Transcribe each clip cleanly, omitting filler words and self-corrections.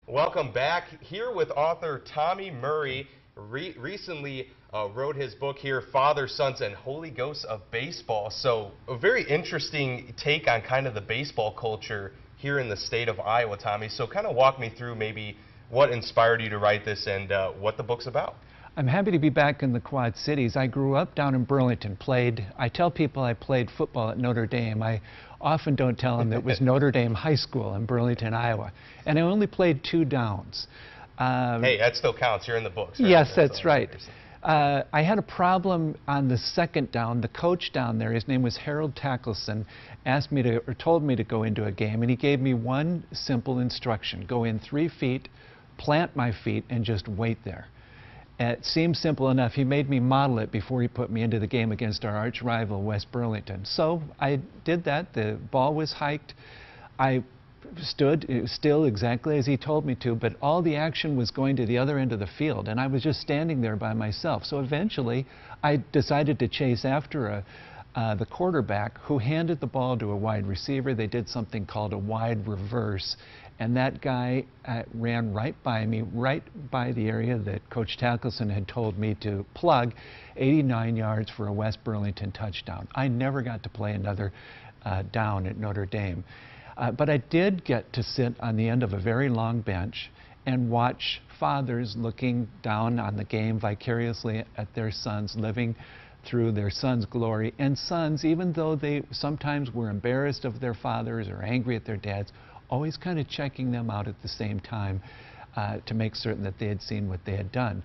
Welcome back. Here with author Tommy Murray. Recently wrote his book here, Father, Sons, and Holy Ghosts of Baseball. So a very interesting take on kind of the baseball culture here in the state of Iowa, Tommy. So kind of walk me through maybe what inspired you to write this and what the book's about. I'm happy to be back in the Quad Cities. I grew up down in Burlington, I tell people I played football at Notre Dame. I often don't tell them it was Notre Dame High School in Burlington, Iowa. And I only played 2 downs. Hey, that still counts. You're in the books. Right? Yes, that's right. I had a problem on the 2nd down. The coach down there, his name was Harold Tackleson, asked me to, or told me to go into a game, and he gave me one simple instruction: go in 3 feet, plant my feet, and just wait there. It seemed simple enough. He made me model it before he put me into the game against our arch rival, West Burlington. So I did that. The ball was hiked. I stood still exactly as he told me to, but all the action was going to the other end of the field, and I was just standing there by myself. So eventually, I decided to chase after the quarterback, who handed the ball to a wide receiver. They did something called a wide reverse, and that guy ran right by me, right by the area that Coach Tackleson had told me to plug, 89 yards for a West Burlington touchdown. I never got to play another down at Notre Dame. But I did get to sit on the end of a very long bench and watch fathers looking down on the game vicariously at their sons, living through their sons' glory, and sons, even though they sometimes were embarrassed of their fathers or angry at their dads, always kind of checking them out at the same time to make certain that they had seen what they had done.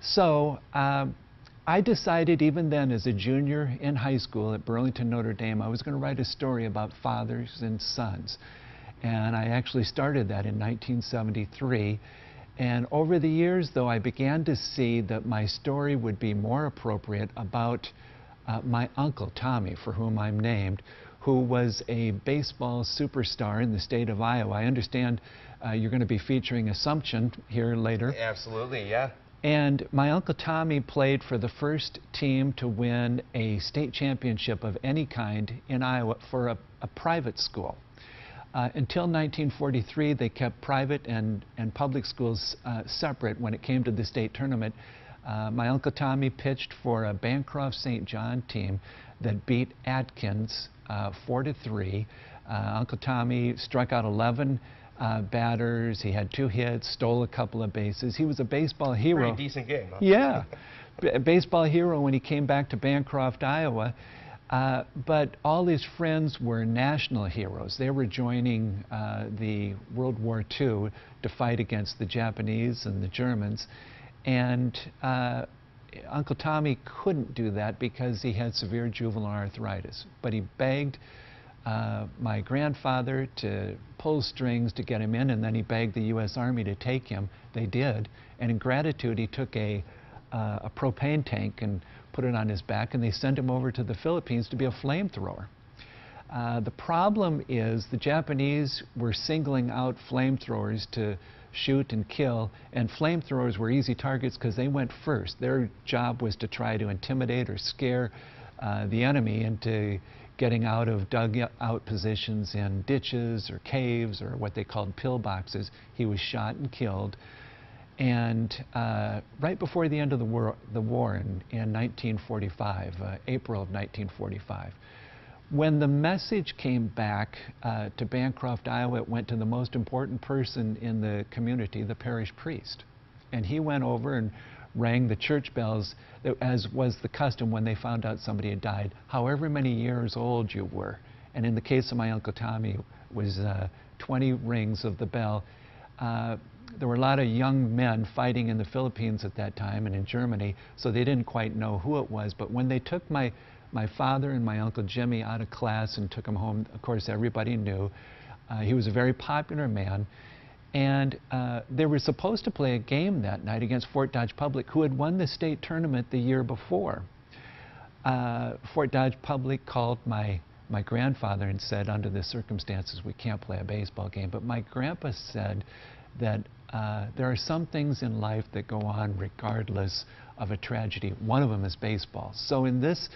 So I decided, even then as a junior in high school at Burlington Notre Dame, I was going to write a story about fathers and sons. And I actually started that in 1973. And over the years, though, I began to see that my story would be more appropriate about my uncle, Tommy, for whom I'm named, who was a baseball superstar in the state of Iowa. I understand you're going to be featuring Assumption here later. Absolutely, yeah. And my Uncle Tommy played for the first team to win a state championship of any kind in Iowa for a private school. Until 1943, they kept private and public schools separate when it came to the state tournament. My Uncle Tommy pitched for a Bancroft St. John team that beat Atkins 4-3. Uncle Tommy struck out 11 batters. He had 2 hits, stole a couple of bases. He was a baseball hero. Pretty decent game, huh? Yeah, baseball hero when he came back to Bancroft, Iowa. But all his friends were national heroes. They were joining the World War II to fight against the Japanese and the Germans. And Uncle Tommy couldn't do that because he had severe juvenile arthritis. But he begged my grandfather to pull strings to get him in, and then he begged the U.S. Army to take him. They did, and in gratitude he took a propane tank and put it on his back, and they sent him over to the Philippines to be a flamethrower. The problem is the Japanese were singling out flamethrowers to shoot and kill, and flamethrowers were easy targets because they went first. Their job was to try to intimidate or scare the enemy into getting out of dug-out positions in ditches or caves or what they called pillboxes. He was shot and killed. And right before the end of the war in 1945, April of 1945, when the message came back to Bancroft, Iowa, it went to the most important person in the community, the parish priest. And he went over and rang the church bells, as was the custom when they found out somebody had died, however many years old you were. And in the case of my Uncle Tommy, it was 20 rings of the bell. There were a lot of young men fighting in the Philippines at that time and in Germany, so they didn't quite know who it was. But when they took my father and my Uncle Jimmy out of class and took him home, of course, everybody knew. He was a very popular man. And they were supposed to play a game that night against Fort Dodge Public, who had won the state tournament the year before. Fort Dodge Public called my grandfather and said, under the circumstances, we can't play a baseball game. But my grandpa said that there are some things in life that go on regardless of a tragedy. One of them is baseball. So in this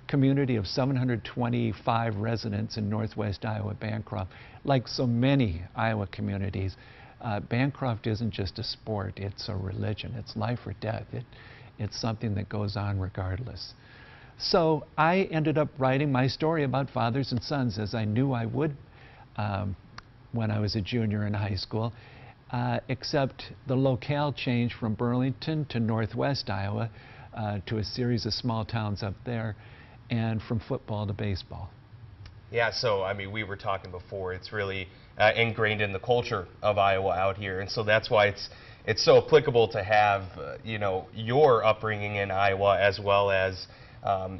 community of 725 residents in northwest Iowa, Bancroft, like so many Iowa communities, Bancroft isn't just a sport, it's a religion. It's life or death. It's something that goes on regardless. So I ended up writing my story about fathers and sons, as I knew I would when I was a junior in high school, except the locale changed from Burlington to Northwest Iowa to a series of small towns up there, and from football to baseball. Yeah, so I mean, we were talking before, it's really ingrained in the culture of Iowa out here, and so that's why it's so applicable to have you know, your upbringing in Iowa, as well as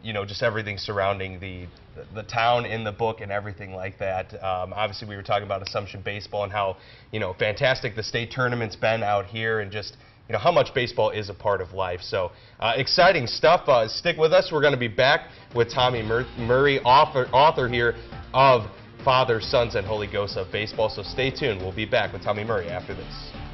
you know, just everything surrounding the town in the book and everything like that. Obviously, we were talking about Assumption baseball and how, you know, fantastic the state tournament's been out here, and just, you know, how much baseball is a part of life. So exciting stuff. Stick with us. We're going to be back with Tommy Murray, author here of Father, Sons, and Holy Ghost of Baseball. So stay tuned. We'll be back with Tommy Murray after this.